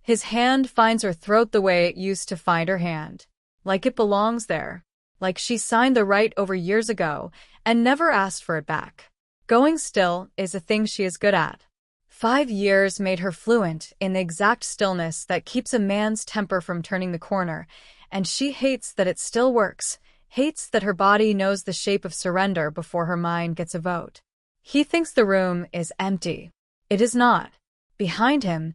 His hand finds her throat the way it used to find her hand. Like it belongs there. Like she signed the right over years ago and never asked for it back. Going still is a thing she is good at. 5 years made her fluent in the exact stillness that keeps a man's temper from turning the corner, and she hates that it still works, hates that her body knows the shape of surrender before her mind gets a vote. He thinks the room is empty. It is not. Behind him,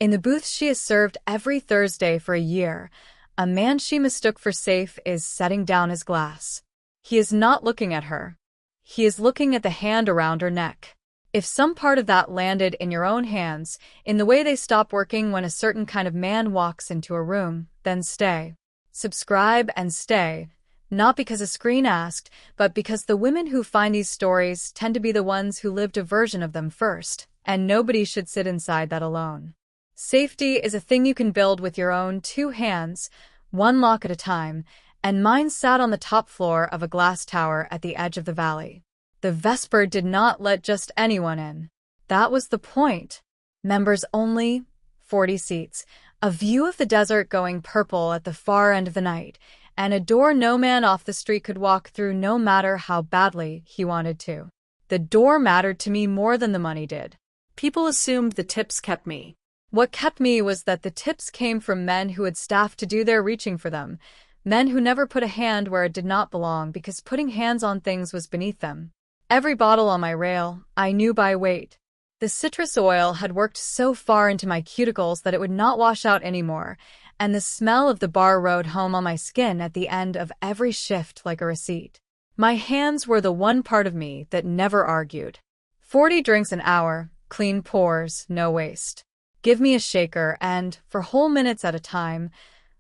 in the booth she has served every Thursday for a year, a man she mistook for safe is setting down his glass. He is not looking at her. He is looking at the hand around her neck. If some part of that landed in your own hands, in the way they stop working when a certain kind of man walks into a room, then stay. Subscribe and stay, not because a screen asked, but because the women who find these stories tend to be the ones who lived a version of them first, and nobody should sit inside that alone. Safety is a thing you can build with your own 2 hands, one lock at a time, and mine sat on the top floor of a glass tower at the edge of the valley. The Vesper did not let just anyone in. That was the point. Members only, 40 seats, a view of the desert going purple at the far end of the night, and a door no man off the street could walk through no matter how badly he wanted to. The door mattered to me more than the money did. People assumed the tips kept me. What kept me was that the tips came from men who had staff to do their reaching for them, men who never put a hand where it did not belong because putting hands on things was beneath them. Every bottle on my rail, I knew by weight. The citrus oil had worked so far into my cuticles that it would not wash out anymore, and the smell of the bar rode home on my skin at the end of every shift like a receipt. My hands were the one part of me that never argued. 40 drinks an hour, clean pours, no waste. Give me a shaker, and, for whole minutes at a time,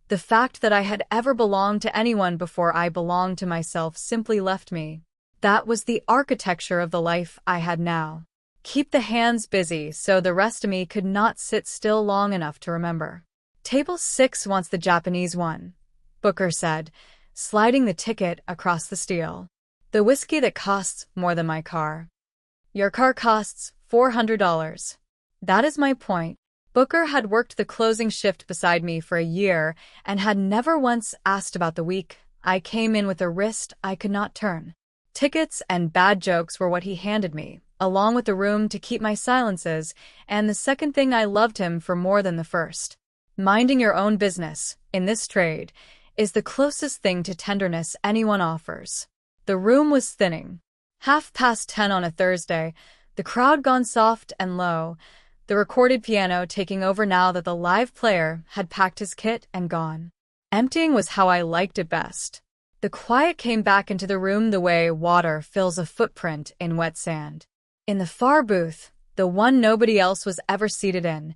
the fact that I had ever belonged to anyone before I belonged to myself simply left me. That was the architecture of the life I had now. Keep the hands busy so the rest of me could not sit still long enough to remember. Table 6 wants the Japanese one, Booker said, sliding the ticket across the steel. The whiskey that costs more than my car. Your car costs $400. That is my point. Booker had worked the closing shift beside me for a year and had never once asked about the week. I came in with a wrist I could not turn. Tickets and bad jokes were what he handed me, along with the room to keep my silences, and the second thing I loved him for more than the first. Minding your own business, in this trade, is the closest thing to tenderness anyone offers. The room was thinning. 10:30 on a Thursday, the crowd gone soft and low, the recorded piano taking over now that the live player had packed his kit and gone. Emptying was how I liked it best. The quiet came back into the room the way water fills a footprint in wet sand. In the far booth, the one nobody else was ever seated in,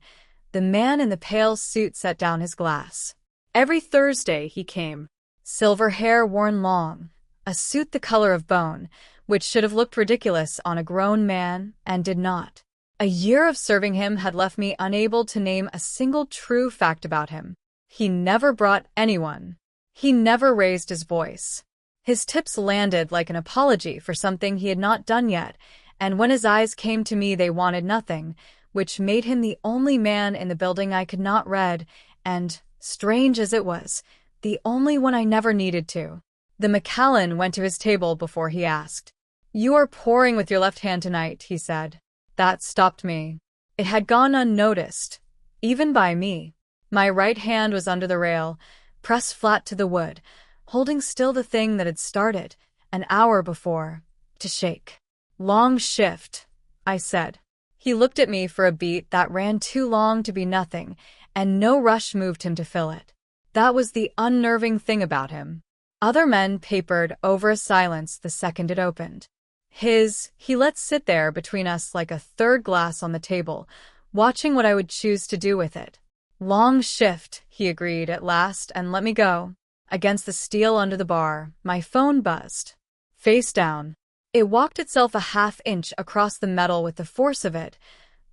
the man in the pale suit set down his glass. Every Thursday he came. Silver hair worn long, a suit the color of bone, which should have looked ridiculous on a grown man, and did not. A year of serving him had left me unable to name a single true fact about him. He never brought anyone. He never raised his voice. His tips landed like an apology for something he had not done yet, and when his eyes came to me they wanted nothing, which made him the only man in the building I could not read, and, strange as it was, the only one I never needed to. The Macallan went to his table before he asked. "You are pouring with your left hand tonight," he said. That stopped me. It had gone unnoticed, even by me. My right hand was under the rail, pressed flat to the wood, holding still the thing that had started, an hour before, to shake. "Long shift," I said. He looked at me for a beat that ran too long to be nothing, and no rush moved him to fill it. That was the unnerving thing about him. Other men papered over a silence the second it opened. He let sit there between us like a third glass on the table, watching what I would choose to do with it. "Long shift," he agreed at last and let me go. Against the steel under the bar, my phone buzzed. Face down. It walked itself a half-inch across the metal with the force of it,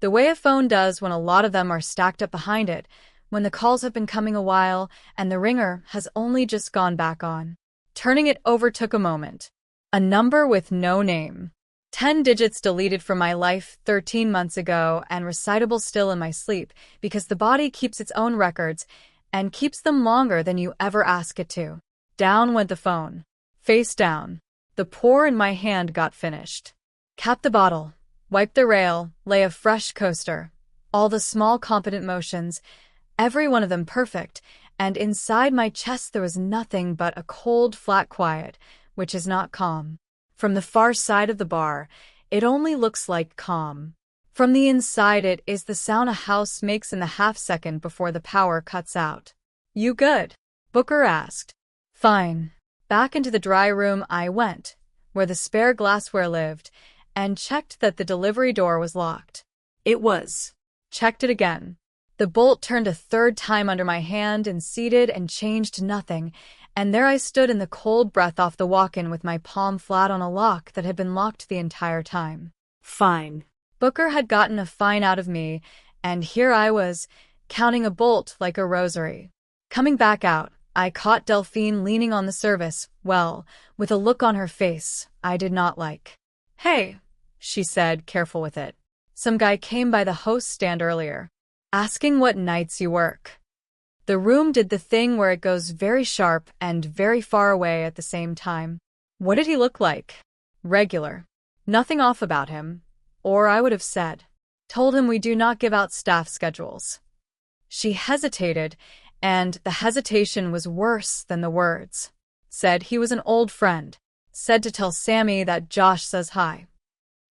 the way a phone does when a lot of them are stacked up behind it, when the calls have been coming a while and the ringer has only just gone back on. Turning it over took a moment. A number with no name. 10 digits deleted from my life 13 months ago and recitable still in my sleep because the body keeps its own records and keeps them longer than you ever ask it to. Down went the phone. Face down. The pour in my hand got finished. Capped the bottle. Wiped the rail. Lay a fresh coaster. All the small competent motions, every one of them perfect, and inside my chest there was nothing but a cold, flat quiet, which is not calm. From the far side of the bar, it only looks like calm. From the inside it is the sound a house makes in the half-second before the power cuts out. "You good?" Booker asked. "Fine." Back into the dry room I went, where the spare glassware lived, and checked that the delivery door was locked. It was. Checked it again. The bolt turned a third time under my hand and seated and changed nothing, and there I stood in the cold breath off the walk-in with my palm flat on a lock that had been locked the entire time. Fine. Booker had gotten a fine out of me, and here I was, counting a bolt like a rosary. Coming back out, I caught Delphine leaning on the service, well, with a look on her face I did not like. "Hey," she said, careful with it. "Some guy came by the host stand earlier, asking what nights you work." The room did the thing where it goes very sharp and very far away at the same time. What did he look like? Regular. Nothing off about him. Or I would have said. Told him we do not give out staff schedules. She hesitated, and the hesitation was worse than the words. Said he was an old friend. Said to tell Sammy that Josh says hi.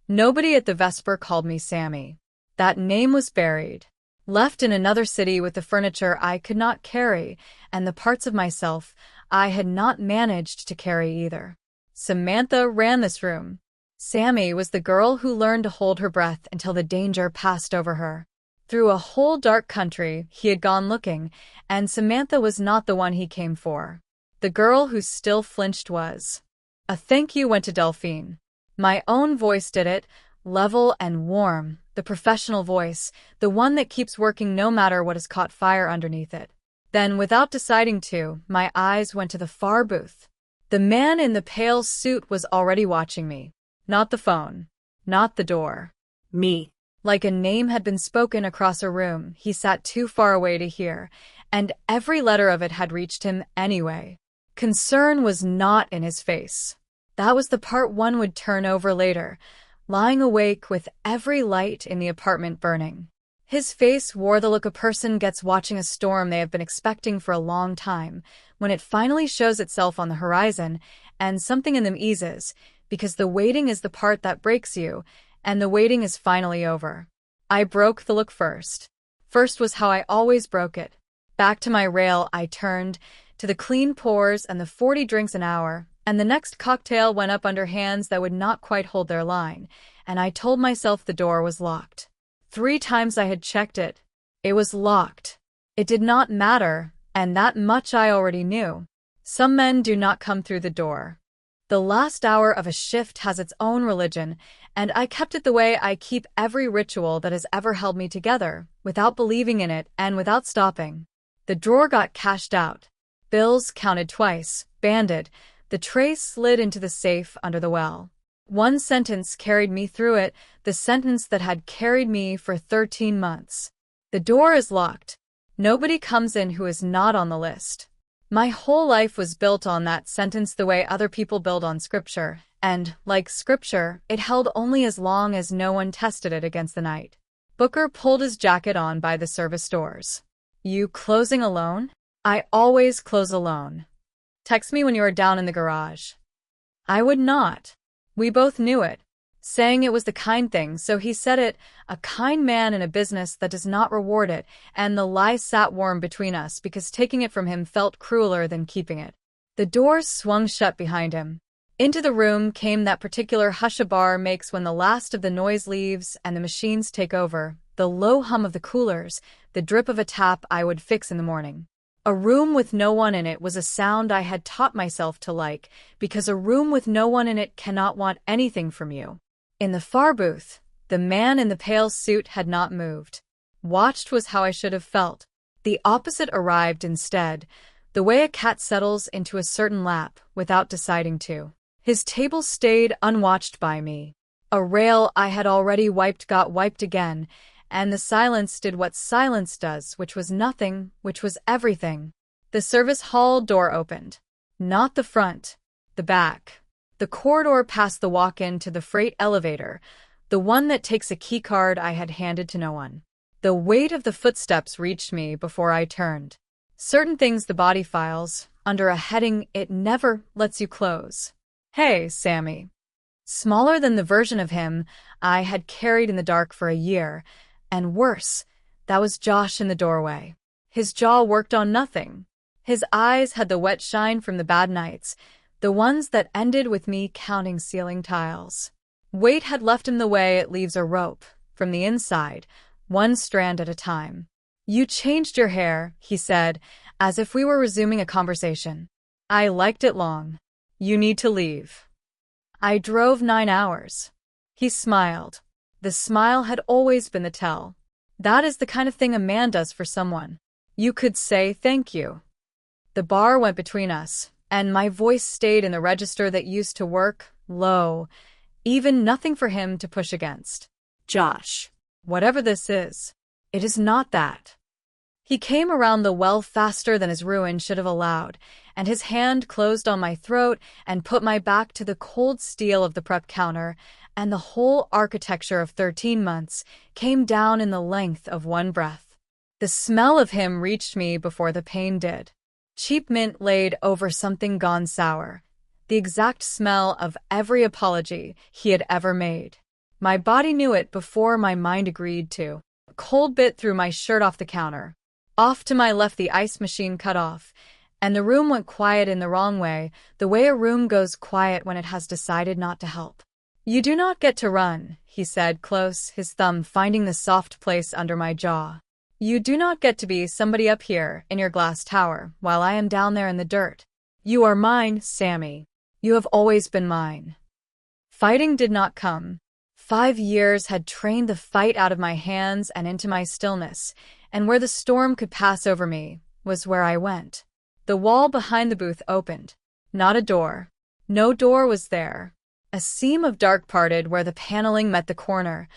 Nobody at the Vesper called me Sammy. That name was buried. Left in another city with the furniture I could not carry, and the parts of myself I had not managed to carry either. Samantha ran this room. Sammy was the girl who learned to hold her breath until the danger passed over her. Through a whole dark country he had gone looking, and Samantha was not the one he came for. The girl who still flinched was. A thank you went to Delphine. My own voice did it, level and warm, the professional voice, the one that keeps working no matter what has caught fire underneath it. Then, without deciding to, my eyes went to the far booth. The man in the pale suit was already watching me. Not the phone. Not the door. Me. Like a name had been spoken across a room he sat too far away to hear, and every letter of it had reached him anyway. Concern was not in his face. That was the part one would turn over later, lying awake with every light in the apartment burning. His face wore the look a person gets watching a storm they have been expecting for a long time, when it finally shows itself on the horizon, and something in them eases, because the waiting is the part that breaks you, and the waiting is finally over. I broke the look first. First was how I always broke it. Back to my rail I turned, to the clean pours and the 40 drinks an hour, and the next cocktail went up under hands that would not quite hold their line, and I told myself the door was locked. 3 times I had checked it. It was locked. It did not matter, and that much I already knew. Some men do not come through the door. The last hour of a shift has its own religion, and I kept it the way I keep every ritual that has ever held me together, without believing in it and without stopping. The drawer got cashed out. Bills counted twice, banded. The tray slid into the safe under the well. One sentence carried me through it, the sentence that had carried me for 13 months. The door is locked. Nobody comes in who is not on the list. My whole life was built on that sentence the way other people build on scripture, and, like scripture, it held only as long as no one tested it against the night. Booker pulled his jacket on by the service doors. You closing alone? I always close alone. Text me when you are down in the garage. I would not. We both knew it. Saying it was the kind thing, so he said it, a kind man in a business that does not reward it, and the lie sat warm between us because taking it from him felt crueler than keeping it. The doors swung shut behind him. Into the room came that particular hush a bar makes when the last of the noise leaves and the machines take over, the low hum of the coolers, the drip of a tap I would fix in the morning. A room with no one in it was a sound I had taught myself to like, because a room with no one in it cannot want anything from you. In the far booth, the man in the pale suit had not moved. Watched was how I should have felt. The opposite arrived instead, the way a cat settles into a certain lap without deciding to. His table stayed unwatched by me. A rail I had already wiped got wiped again, and the silence did what silence does, which was nothing, which was everything. The service hall door opened. Not the front, the back. The corridor past the walk-in to the freight elevator, the one that takes a keycard I had handed to no one. The weight of the footsteps reached me before I turned. Certain things the body files, under a heading it never lets you close. Hey, Sammy. Smaller than the version of him I had carried in the dark for a year, and worse, that was Josh in the doorway. His jaw worked on nothing. His eyes had the wet shine from the bad nights, the ones that ended with me counting ceiling tiles. Weight had left him the way it leaves a rope, from the inside, one strand at a time. You changed your hair, he said, as if we were resuming a conversation. I liked it long. You need to leave. I drove 9 hours. He smiled. The smile had always been the tell. That is the kind of thing a man does for someone. You could say thank you. The bar went between us, and my voice stayed in the register that used to work, low, even nothing for him to push against. Josh, whatever this is, it is not that. He came around the well faster than his ruin should have allowed, and his hand closed on my throat and put my back to the cold steel of the prep counter, and the whole architecture of 13 months came down in the length of one breath. The smell of him reached me before the pain did. Cheap mint laid over something gone sour, the exact smell of every apology he had ever made. My body knew it before my mind agreed to. A cold bit threw my shirt off the counter. Off to my left the ice machine cut off, and the room went quiet in the wrong way, the way a room goes quiet when it has decided not to help. You do not get to run, he said close, his thumb finding the soft place under my jaw. You do not get to be somebody up here in your glass tower while I am down there in the dirt. You are mine, Sammy. You have always been mine. Fighting did not come. 5 years had trained the fight out of my hands and into my stillness, and where the storm could pass over me was where I went. The wall behind the booth opened. Not a door. No door was there. A seam of dark parted where the paneling met the corner,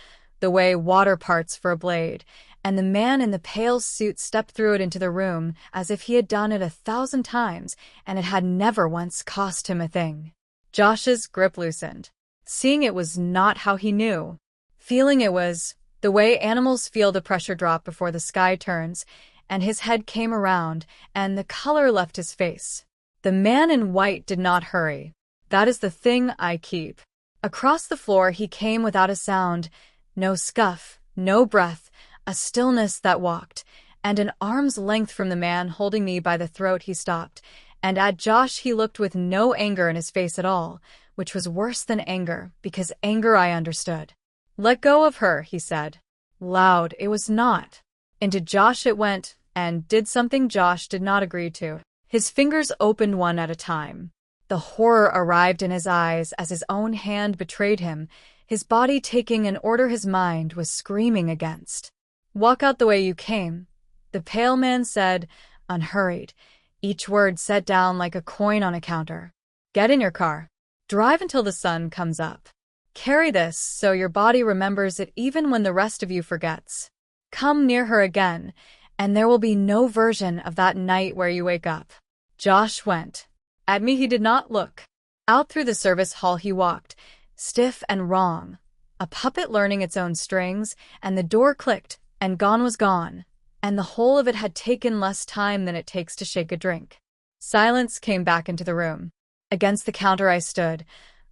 the way water parts for a blade, and the man in the pale suit stepped through it into the room as if he had done it 1,000 times and it had never once cost him a thing. Josh's grip loosened. Seeing it was not how he knew. Feeling it was the way animals feel the pressure drop before the sky turns, and his head came around, and the color left his face. The man in white did not hurry. That is the thing I keep. Across the floor he came without a sound, no scuff, no breath, a stillness that walked, and an arm's length from the man holding me by the throat he stopped, and at Josh he looked with no anger in his face at all, which was worse than anger, because anger I understood. Let go of her, he said. Loud, it was not. Into Josh it went, and did something Josh did not agree to. His fingers opened one at a time. The horror arrived in his eyes as his own hand betrayed him, his body taking an order his mind was screaming against. Walk out the way you came, the pale man said, unhurried, each word set down like a coin on a counter. Get in your car. Drive until the sun comes up. Carry this so your body remembers it even when the rest of you forgets. Come near her again, and there will be no version of that night where you wake up. Josh went. At me he did not look. Out through the service hall he walked, stiff and wrong, a puppet learning its own strings, and the door clicked, and gone was gone, and the whole of it had taken less time than it takes to shake a drink. Silence came back into the room. Against the counter I stood,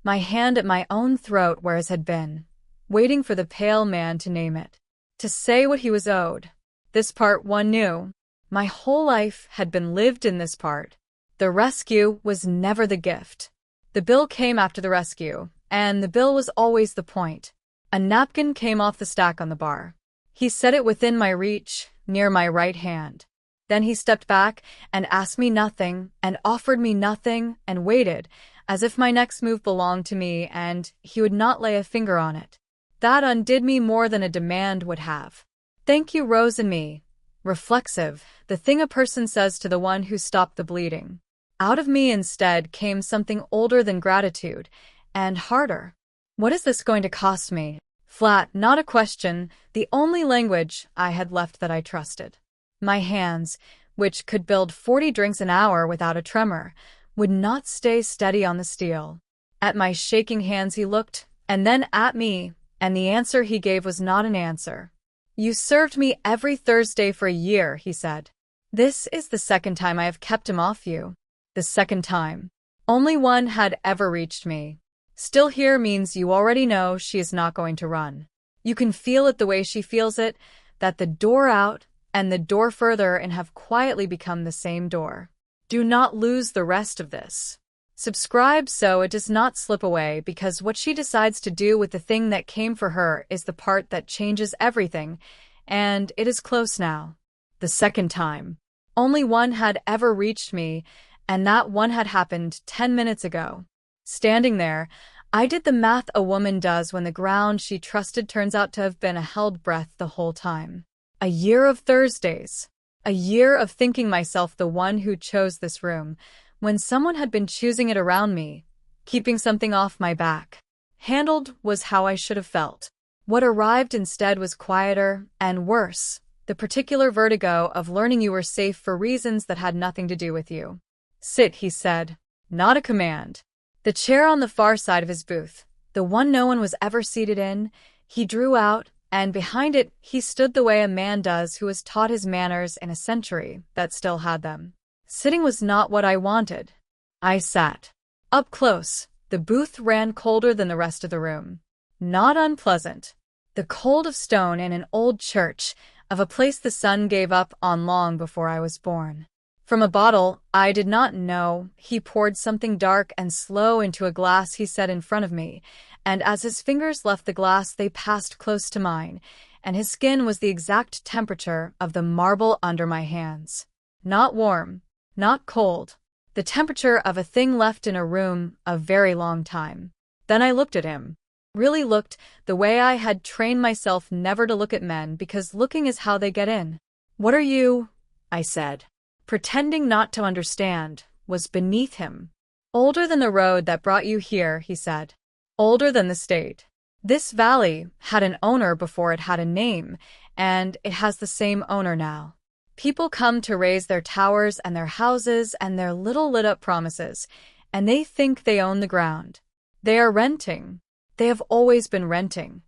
my hand at my own throat where his had been, waiting for the pale man to name it, to say what he was owed. This part one knew. My whole life had been lived in this part. The rescue was never the gift. The bill came after the rescue, and the bill was always the point. A napkin came off the stack on the bar. He set it within my reach, near my right hand. Then he stepped back and asked me nothing and offered me nothing and waited, as if my next move belonged to me and he would not lay a finger on it. That undid me more than a demand would have. Thank you rose in me, reflexive, the thing a person says to the one who stopped the bleeding. Out of me instead came something older than gratitude, and harder. What is this going to cost me? Flat, not a question, the only language I had left that I trusted. My hands, which could build 40 drinks an hour without a tremor, would not stay steady on the steel. At my shaking hands he looked, and then at me, and the answer he gave was not an answer. You served me every Thursday for a year, he said. This is the second time I have kept him off you. The second time. Only one had ever reached me. Still here means you already know she is not going to run. You can feel it the way she feels it, that the door out and the door further and have quietly become the same door. Do not lose the rest of this. Subscribe so it does not slip away, because what she decides to do with the thing that came for her is the part that changes everything, and it is close now. The second time. Only one had ever reached me, and that one had happened 10 minutes ago. Standing there, I did the math a woman does when the ground she trusted turns out to have been a held breath the whole time. A year of Thursdays. A year of thinking myself the one who chose this room, when someone had been choosing it around me, keeping something off my back. Handled was how I should have felt. What arrived instead was quieter and worse, the particular vertigo of learning you were safe for reasons that had nothing to do with you. Sit, he said. Not a command. The chair on the far side of his booth, the one no one was ever seated in, he drew out, and behind it he stood the way a man does who has taught his manners in a century that still had them. Sitting was not what I wanted. I sat. Up close, the booth ran colder than the rest of the room. Not unpleasant. The cold of stone in an old church, of a place the sun gave up on long before I was born. From a bottle I did not know, he poured something dark and slow into a glass he set in front of me, and as his fingers left the glass they passed close to mine, and his skin was the exact temperature of the marble under my hands. Not warm, not cold, the temperature of a thing left in a room a very long time. Then I looked at him. Really looked, the way I had trained myself never to look at men, because looking is how they get in. What are you? I said. Pretending not to understand, was beneath him. Older than the road that brought you here, he said. Older than the state. This valley had an owner before it had a name, and it has the same owner now. People come to raise their towers and their houses and their little lit-up promises, and they think they own the ground. They are renting. They have always been renting.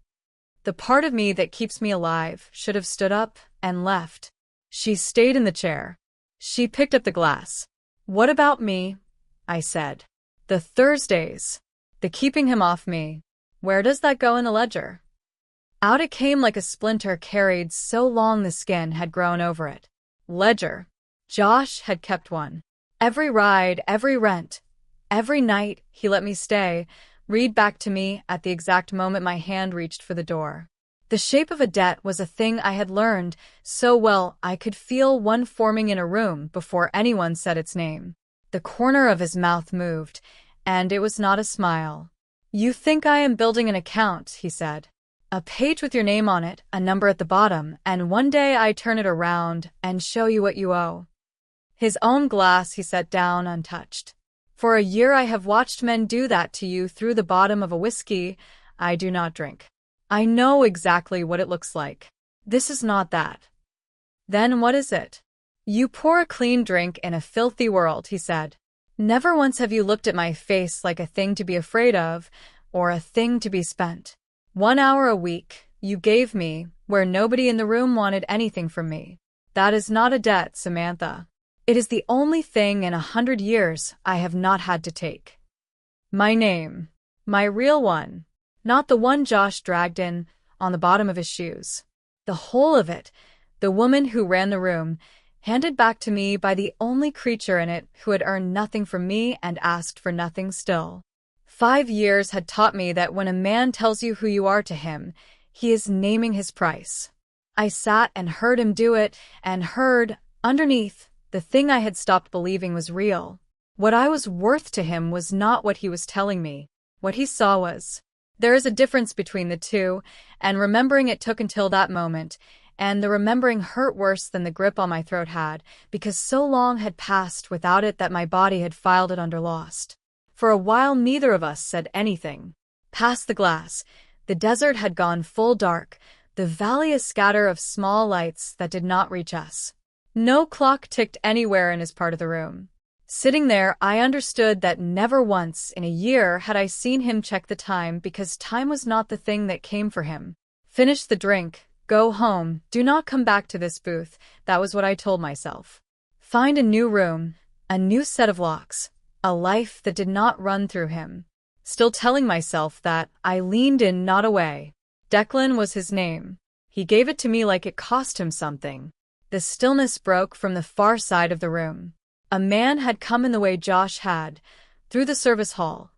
The part of me that keeps me alive should have stood up and left. She stayed in the chair. She picked up the glass. What about me? I said. The Thursdays. The keeping him off me. Where does that go in the ledger? Out it came like a splinter carried so long the skin had grown over it. Ledger. Josh had kept one. Every ride, every rent, every night he let me stay, read back to me at the exact moment my hand reached for the door. The shape of a debt was a thing I had learned so well I could feel one forming in a room before anyone said its name. The corner of his mouth moved, and it was not a smile. You think I am building an account, he said. A page with your name on it, a number at the bottom, and one day I turn it around and show you what you owe. His own glass he set down untouched. For a year I have watched men do that to you through the bottom of a whiskey I do not drink. I know exactly what it looks like. This is not that. Then what is it? You pour a clean drink in a filthy world, he said. Never once have you looked at my face like a thing to be afraid of, or a thing to be spent. 1 hour a week, you gave me, where nobody in the room wanted anything from me. That is not a debt, Samantha. It is the only thing in 100 years I have not had to take. My name. My real one. Not the one Josh dragged in on the bottom of his shoes. The whole of it, the woman who ran the room, handed back to me by the only creature in it who had earned nothing from me and asked for nothing still. 5 years had taught me that when a man tells you who you are to him, he is naming his price. I sat and heard him do it, and heard, underneath, the thing I had stopped believing was real. What I was worth to him was not what he was telling me. What he saw was. There is a difference between the two, and remembering it took until that moment, and the remembering hurt worse than the grip on my throat had, because so long had passed without it that my body had filed it under lost. For a while neither of us said anything. Past the glass, the desert had gone full dark, the valley a scatter of small lights that did not reach us. No clock ticked anywhere in his part of the room. Sitting there, I understood that never once in a year had I seen him check the time, because time was not the thing that came for him. Finish the drink, go home, do not come back to this booth, that was what I told myself. Find a new room, a new set of locks, a life that did not run through him. Still telling myself that, I leaned in, not away. Declan was his name. He gave it to me like it cost him something. The stillness broke from the far side of the room. A man had come in the way Josh had, through the service hall.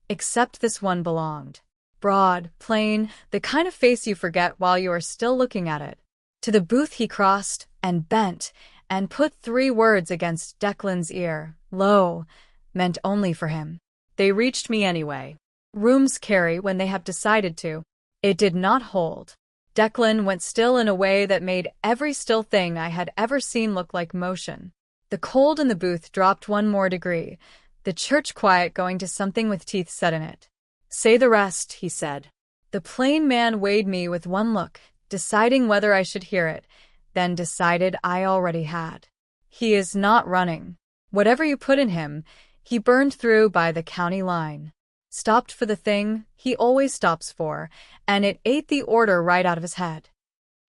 Except this one belonged. Broad, plain, the kind of face you forget while you are still looking at it. To the booth he crossed, and bent, and put 3 words against Declan's ear. Lo, meant only for him. They reached me anyway. Rooms carry when they have decided to. It did not hold. Declan went still in a way that made every still thing I had ever seen look like motion. The cold in the booth dropped 1 more degree, the church quiet going to something with teeth set in it. Say the rest, he said. The plain man weighed me with 1 look, deciding whether I should hear it, then decided I already had. He is not running. Whatever you put in him, he burned through by the county line. Stopped for the thing he always stops for, and it ate the order right out of his head.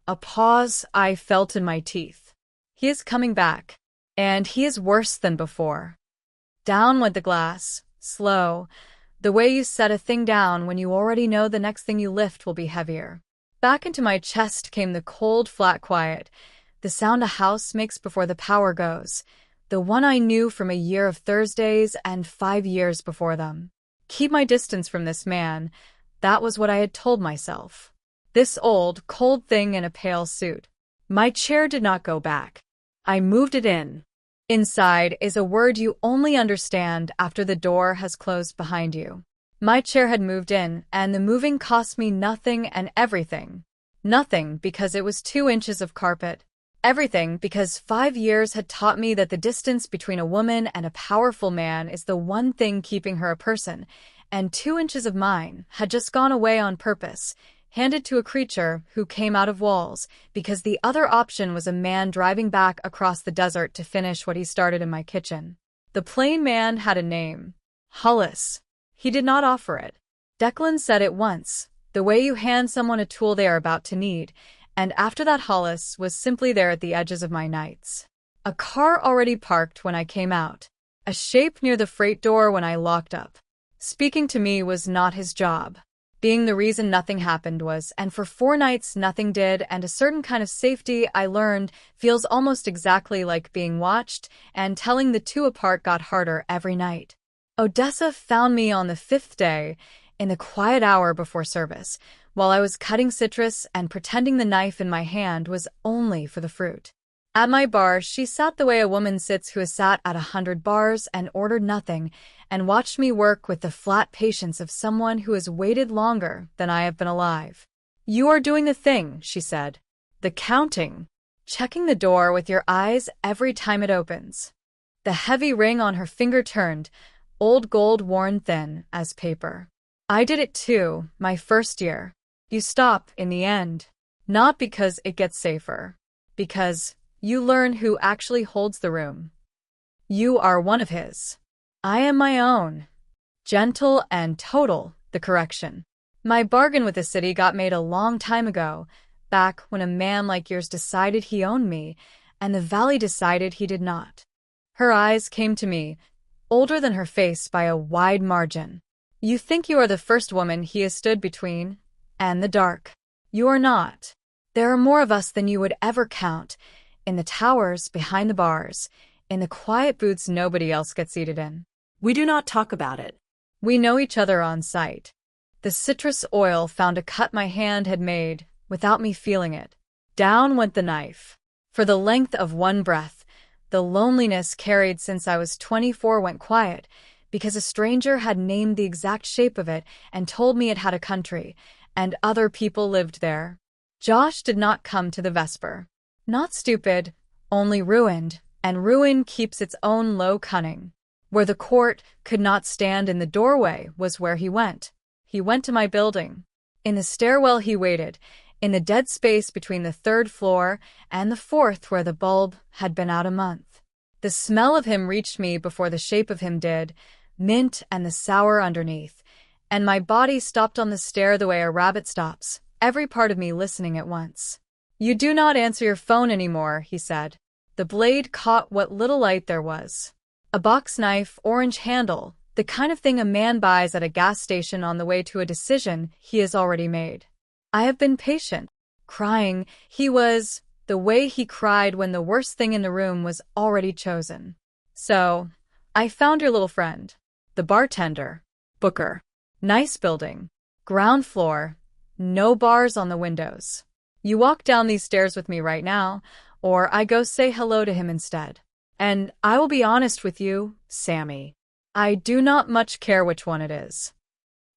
A pause I felt in my teeth. He is coming back. And he is worse than before. Down went the glass, slow, the way you set a thing down when you already know the next thing you lift will be heavier. Back into my chest came the cold, flat quiet, the sound a house makes before the power goes, the one I knew from a year of Thursdays and 5 years before them. Keep my distance from this man, that was what I had told myself. This old, cold thing in a pale suit. My chair did not go back. I moved it in. Inside is a word you only understand after the door has closed behind you. My chair had moved in, and the moving cost me nothing and everything. Nothing because it was 2 inches of carpet. Everything because 5 years had taught me that the distance between a woman and a powerful man is the one thing keeping her a person, and 2 inches of mine had just gone away on purpose, handed to a creature who came out of walls, because the other option was a man driving back across the desert to finish what he started in my kitchen. The plain man had a name. Hollis. He did not offer it. Declan said it once, the way you hand someone a tool they are about to need, and after that Hollis was simply there at the edges of my nights. A car already parked when I came out. A shape near the freight door when I locked up. Speaking to me was not his job. Being the reason nothing happened was, and for 4 nights nothing did, and a certain kind of safety I learned feels almost exactly like being watched, and telling the 2 apart got harder every night. Odessa found me on the 5th day, in the quiet hour before service, while I was cutting citrus and pretending the knife in my hand was only for the fruit. At my bar, she sat the way a woman sits who has sat at 100 bars and ordered nothing, and watched me work with the flat patience of someone who has waited longer than I have been alive. You are doing the thing, she said. The counting. Checking the door with your eyes every time it opens. The heavy ring on her finger turned, old gold worn thin as paper. I did it too, my first year. You stop in the end. Not because it gets safer. Because you learn who actually holds the room. You are one of his. I am my own. Gentle and total, the correction. My bargain with the city got made a long time ago, back when a man like yours decided he owned me, and the valley decided he did not. Her eyes came to me, older than her face by a wide margin. You think you are the first woman he has stood between, and the dark. You are not. There are more of us than you would ever count, in the towers behind the bars, in the quiet booths nobody else gets seated in. We do not talk about it. We know each other on sight. The citrus oil found a cut my hand had made, without me feeling it. Down went the knife. For the length of one breath, the loneliness carried since I was 24 went quiet, because a stranger had named the exact shape of it and told me it had a country, and other people lived there. Josh did not come to the Vesper. Not stupid, only ruined, and ruin keeps its own low cunning. Where the court could not stand in the doorway was where he went. He went to my building. In the stairwell he waited, in the dead space between the third floor and the fourth where the bulb had been out a month. The smell of him reached me before the shape of him did, mint and the sour underneath, and my body stopped on the stair the way a rabbit stops, every part of me listening at once. "You do not answer your phone anymore," he said. The blade caught what little light there was. A box knife, orange handle, the kind of thing a man buys at a gas station on the way to a decision he has already made. I have been patient. Crying, he was, the way he cried when the worst thing in the room was already chosen. "So, I found your little friend. The bartender. Booker. Nice building. Ground floor. No bars on the windows. You walk down these stairs with me right now, or I go say hello to him instead. And I will be honest with you, Sammy. I do not much care which one it is."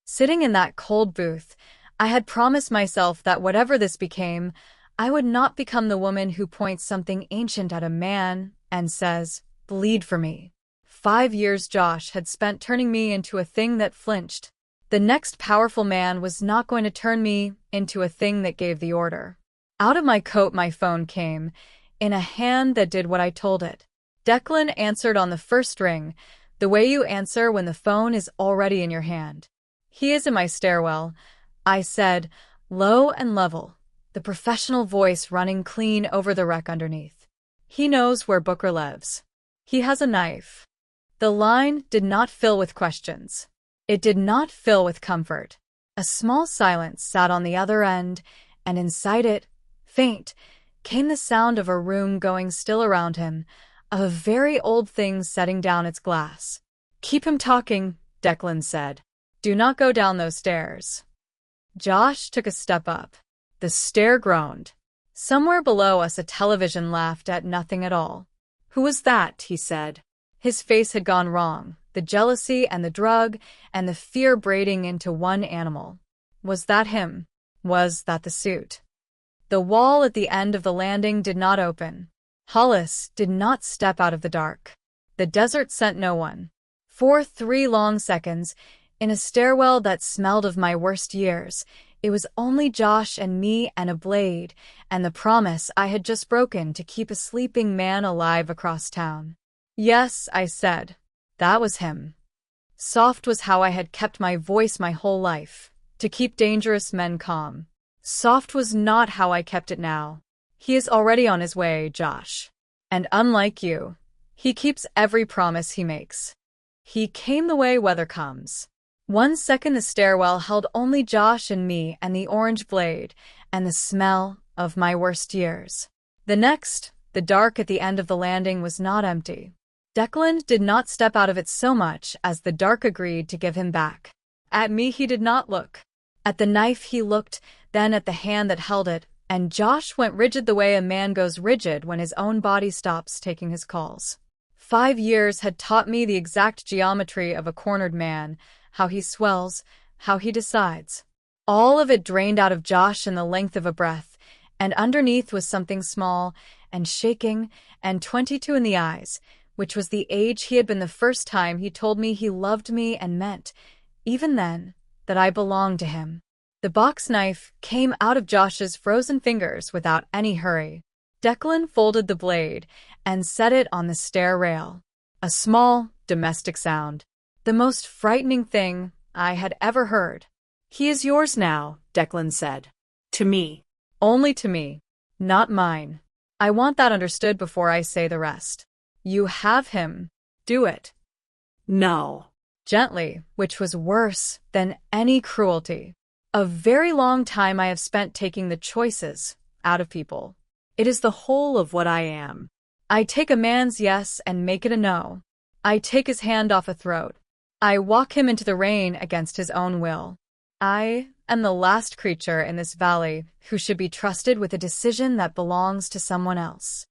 Sitting in that cold booth, I had promised myself that whatever this became, I would not become the woman who points something ancient at a man and says, "Bleed for me." 5 years Josh had spent turning me into a thing that flinched. The next powerful man was not going to turn me into a thing that gave the order. Out of my coat my phone came, in a hand that did what I told it. Declan answered on the first ring, the way you answer when the phone is already in your hand. "He is in my stairwell," I said, low and level, the professional voice running clean over the wreck underneath. "He knows where Booker lives. He has a knife." The line did not fill with questions. It did not fill with comfort. A small silence sat on the other end, and inside it, faint, came the sound of a room going still around him, of a very old thing setting down its glass. "Keep him talking," Declan said. "Do not go down those stairs." Josh took a step up. The stair groaned. Somewhere below us a television laughed at nothing at all. "Who was that?" he said. His face had gone wrong, the jealousy and the drug and the fear braiding into one animal. Was that him? Was that the suit? The wall at the end of the landing did not open. Hollis did not step out of the dark. The desert sent no one. For 3 long seconds, in a stairwell that smelled of my worst years, it was only Josh and me and a blade, and the promise I had just broken to keep a sleeping man alive across town. "Yes," I said. "That was him." Soft was how I had kept my voice my whole life, to keep dangerous men calm. Soft was not how I kept it now. "He is already on his way, Josh. And unlike you, he keeps every promise he makes. He came the way weather comes." 1 second the stairwell held only Josh and me and the orange blade, and the smell of my worst years. The next, the dark at the end of the landing was not empty. Declan did not step out of it so much as the dark agreed to give him back. At me he did not look. At the knife he looked, then at the hand that held it, and Josh went rigid the way a man goes rigid when his own body stops taking his calls. 5 years had taught me the exact geometry of a cornered man, how he swells, how he decides. All of it drained out of Josh in the length of a breath, and underneath was something small and shaking and 22 in the eyes, which was the age he had been the first time he told me he loved me and meant, even then, that I belonged to him. The box knife came out of Josh's frozen fingers without any hurry. Declan folded the blade and set it on the stair rail. A small, domestic sound. The most frightening thing I had ever heard. "He is yours now," Declan said. "To me." "Only to me. Not mine. I want that understood before I say the rest. You have him. Do it." "No." Gently, which was worse than any cruelty. A very long time I have spent taking the choices out of people. It is the whole of what I am. I take a man's yes and make it a no. I take his hand off a throat. I walk him into the rain against his own will. I am the last creature in this valley who should be trusted with a decision that belongs to someone else.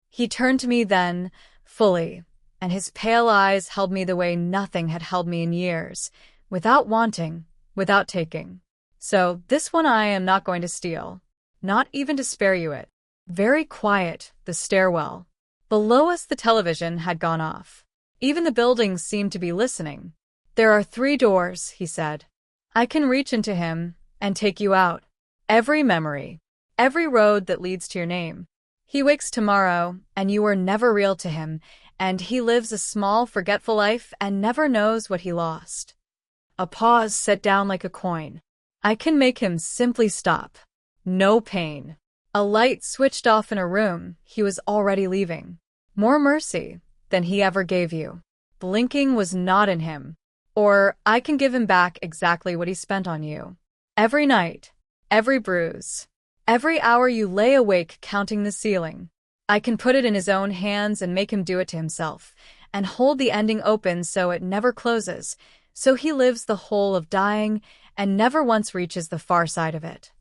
He turned to me then, fully, and his pale eyes held me the way nothing had held me in years, without wanting, without taking. "So this one I am not going to steal, not even to spare you it." Very quiet, the stairwell. Below us the television had gone off. Even the buildings seemed to be listening. "There are 3 doors," he said. I can reach into him and take you out. Every memory, every road that leads to your name. He wakes tomorrow, and you were never real to him, and he lives a small, forgetful life and never knows what he lost. A pause set down like a coin. I can make him simply stop. No pain. A light switched off in a room he was already leaving. More mercy than he ever gave you. Blinking was not in him. Or I can give him back exactly what he spent on you. Every night, every bruise, every hour you lay awake counting the ceiling. I can put it in his own hands and make him do it to himself, and hold the ending open so it never closes, so he lives the whole of dying and never once reaches the far side of it.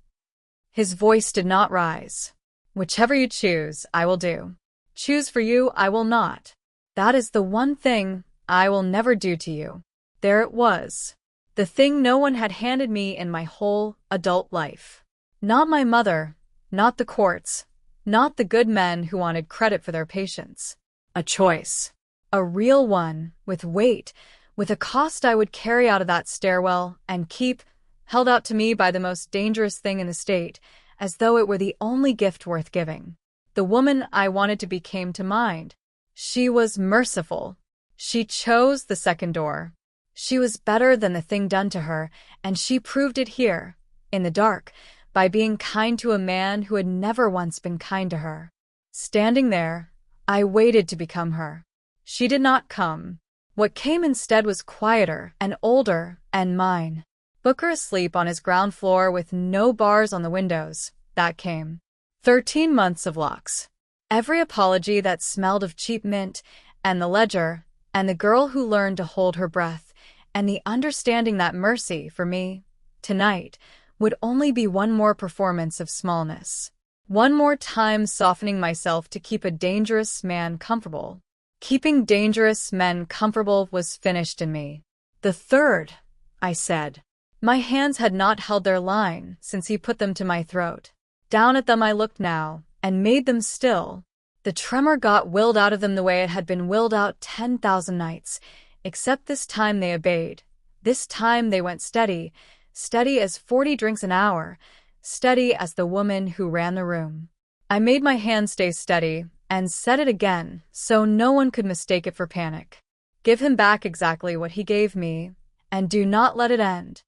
His voice did not rise. Whichever you choose, I will do. Choose for you, I will not. That is the one thing I will never do to you. There it was. The thing no one had handed me in my whole adult life. Not my mother, not the courts, not the good men who wanted credit for their patience. A choice. A real one, with weight, with a cost I would carry out of that stairwell and keep, held out to me by the most dangerous thing in the state, as though it were the only gift worth giving. The woman I wanted to be came to mind. She was merciful. She chose the second door. She was better than the thing done to her, and she proved it here, in the dark, by being kind to a man who had never once been kind to her. Standing there, I waited to become her. She did not come. What came instead was quieter and older and mine. Booker asleep on his ground floor with no bars on the windows. That came. 13 months of locks. Every apology that smelled of cheap mint, and the ledger, and the girl who learned to hold her breath, and the understanding that mercy, for me, tonight, would only be one more performance of smallness. One more time softening myself to keep a dangerous man comfortable. Keeping dangerous men comfortable was finished in me. The third, I said. My hands had not held their line since he put them to my throat. Down at them I looked now, and made them still. The tremor got willed out of them the way it had been willed out 10,000 nights, except this time they obeyed. This time they went steady, steady as 40 drinks an hour, steady as the woman who ran the room. I made my hand stay steady, and said it again, so no one could mistake it for panic. Give him back exactly what he gave me, and do not let it end.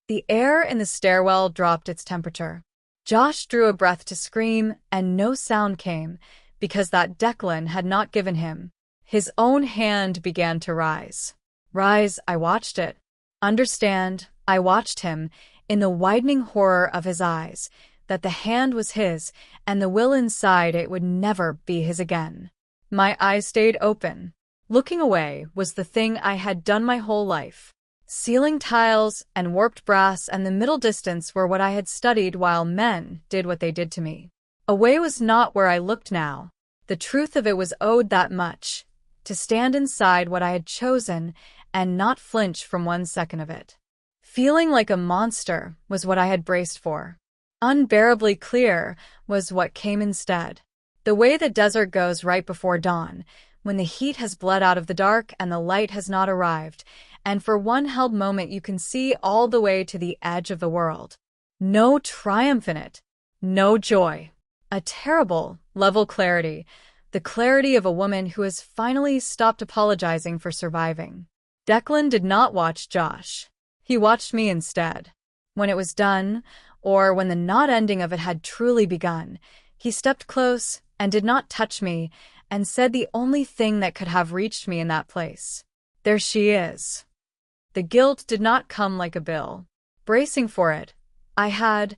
The air in the stairwell dropped its temperature. Josh drew a breath to scream, and no sound came, because that Declan had not given him. His own hand began to rise. Rise, I watched it. Understand, I watched him, in the widening horror of his eyes, that the hand was his, and the will inside it would never be his again. My eyes stayed open. Looking away was the thing I had done my whole life. Ceiling tiles and warped brass and the middle distance were what I had studied while men did what they did to me. Away was not where I looked now. The truth of it was owed that much. To stand inside what I had chosen and not flinch from 1 second of it. Feeling like a monster was what I had braced for. Unbearably clear was what came instead. The way the desert goes right before dawn, when the heat has bled out of the dark and the light has not arrived, and for one held moment you can see all the way to the edge of the world. No triumph in it. No joy. A terrible, level clarity. The clarity of a woman who has finally stopped apologizing for surviving. Declan did not watch Josh. He watched me instead. When it was done, or when the not ending of it had truly begun, he stepped close and did not touch me and said the only thing that could have reached me in that place. There she is. The guilt did not come like a bill. Bracing for it, I had,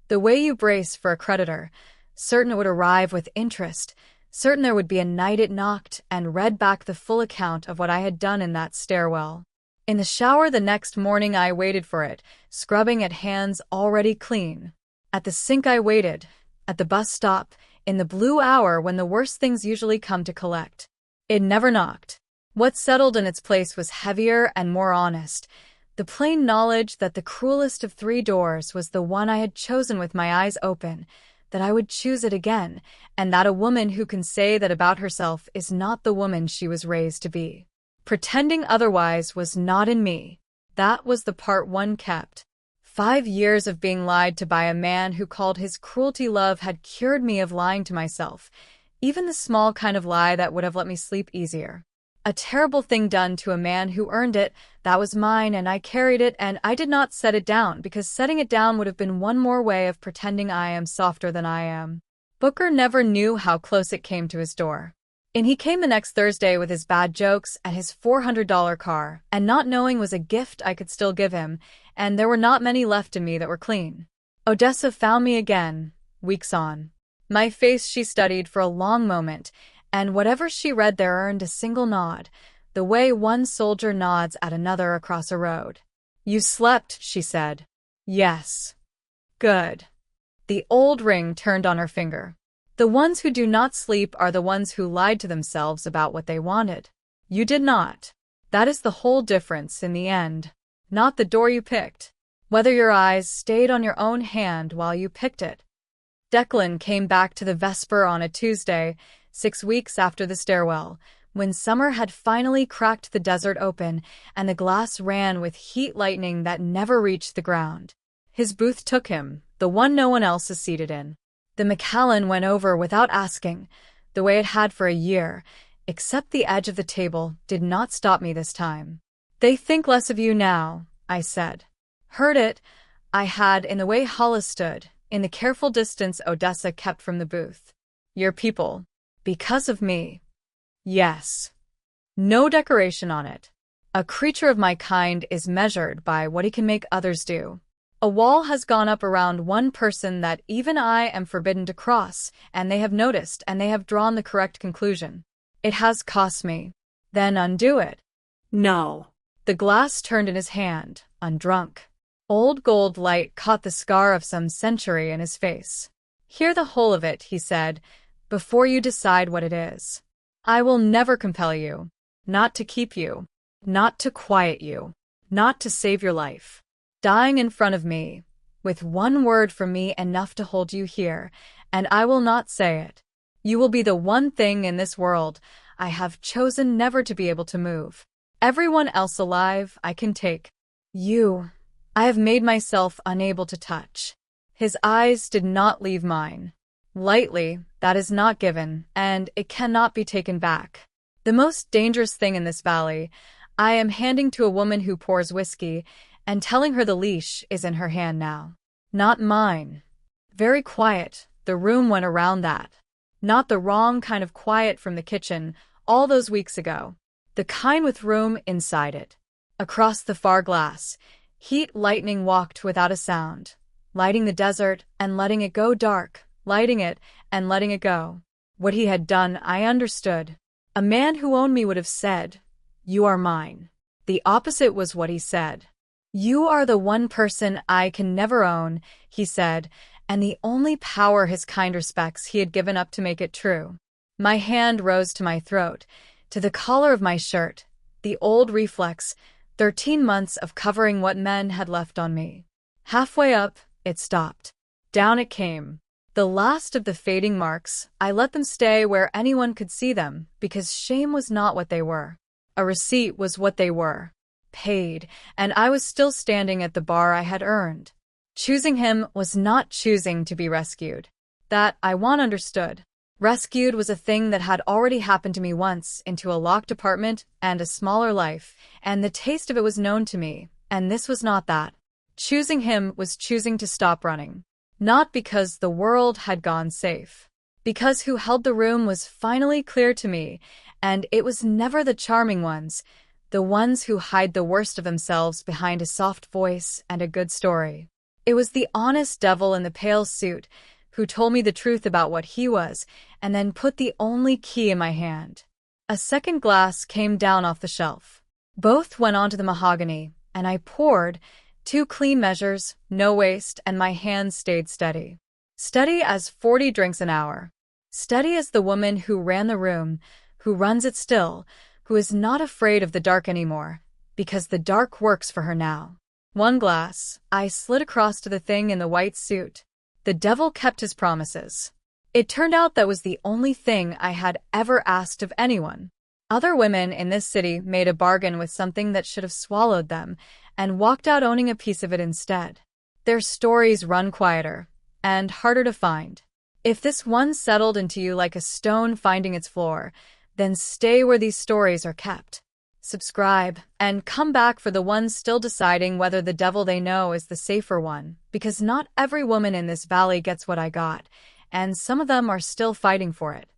the way you brace for a creditor, certain it would arrive with interest, certain there would be a night it knocked and read back the full account of what I had done in that stairwell. In the shower the next morning I waited for it, scrubbing at hands already clean. At the sink I waited, at the bus stop, in the blue hour when the worst things usually come to collect. It never knocked. What settled in its place was heavier and more honest, the plain knowledge that the cruelest of 3 doors was the one I had chosen with my eyes open, that I would choose it again, and that a woman who can say that about herself is not the woman she was raised to be. Pretending otherwise was not in me. That was the part one kept. 5 years of being lied to by a man who called his cruelty love had cured me of lying to myself, even the small kind of lie that would have let me sleep easier. A terrible thing done to a man who earned it, that was mine and I carried it and I did not set it down because setting it down would have been one more way of pretending I am softer than I am. Booker never knew how close it came to his door. In he came the next Thursday with his bad jokes and his $400 car, and not knowing was a gift I could still give him, and there were not many left in me that were clean. Odessa found me again, weeks on. My face she studied for a long moment, and whatever she read there earned a single nod, the way one soldier nods at another across a road. "You slept," she said. "Yes." "Good." The old ring turned on her finger. The ones who do not sleep are the ones who lied to themselves about what they wanted. You did not. That is the whole difference in the end. Not the door you picked. Whether your eyes stayed on your own hand while you picked it. Declan came back to the Vesper on a Tuesday, 6 weeks after the stairwell, when summer had finally cracked the desert open and the glass ran with heat lightning that never reached the ground. His booth took him, the one no one else is seated in. The Macallan went over without asking, the way it had for a year, except the edge of the table did not stop me this time. "They think less of you now," I said. Heard it, I had, in the way Hollis stood, in the careful distance Odessa kept from the booth. "Your people. Because of me." "Yes." No decoration on it. A creature of my kind is measured by what he can make others do. A wall has gone up around one person that even I am forbidden to cross, and they have noticed and they have drawn the correct conclusion. It has cost me. Then undo it. No. The glass turned in his hand, undrunk. Old gold light caught the scar of some century in his face. "Hear the whole of it," he said, "before you decide what it is. I will never compel you. Not to keep you. Not to quiet you. Not to save your life. Dying in front of me, with one word from me enough to hold you here, and I will not say it. You will be the one thing in this world I have chosen never to be able to move. Everyone else alive I can take. You, I have made myself unable to touch." His eyes did not leave mine. Lightly, that is not given, and it cannot be taken back. The most dangerous thing in this valley, I am handing to a woman who pours whiskey, and telling her the leash is in her hand now. Not mine. Very quiet, the room went around that. Not the wrong kind of quiet from the kitchen, all those weeks ago. The kind with room inside it. Across the far glass, heat lightning walked without a sound, lighting the desert and letting it go dark, lighting it and letting it go. What he had done, I understood. A man who owned me would have said, "You are mine." The opposite was what he said. "You are the one person I can never own," he said, and the only power his kind respects he had given up to make it true. My hand rose to my throat, to the collar of my shirt, the old reflex, 13 months of covering what men had left on me. Halfway up, it stopped. Down it came. The last of the fading marks, I let them stay where anyone could see them, because shame was not what they were. A receipt was what they were. Paid, and I was still standing at the bar I had earned. Choosing him was not choosing to be rescued. That, I understood. Rescued was a thing that had already happened to me once, into a locked apartment and a smaller life, and the taste of it was known to me, and this was not that. Choosing him was choosing to stop running. Not because the world had gone safe. Because who held the room was finally clear to me, and it was never the charming ones, the ones who hide the worst of themselves behind a soft voice and a good story. It was the honest devil in the pale suit who told me the truth about what he was, and then put the only key in my hand. A second glass came down off the shelf. Both went onto the mahogany, and I poured, 2 clean measures, no waste, and my hand stayed steady. Steady as 40 drinks an hour. Steady as the woman who ran the room, who runs it still, who is not afraid of the dark anymore, because the dark works for her now. 1 glass, I slid across to the thing in the white suit. The devil kept his promises. It turned out that was the only thing I had ever asked of anyone. Other women in this city made a bargain with something that should have swallowed them, and walked out owning a piece of it instead. Their stories run quieter and harder to find. If this one settled into you like a stone finding its floor, then stay where these stories are kept. Subscribe and come back for the ones still deciding whether the devil they know is the safer one, because not every woman in this valley gets what I got, and some of them are still fighting for it.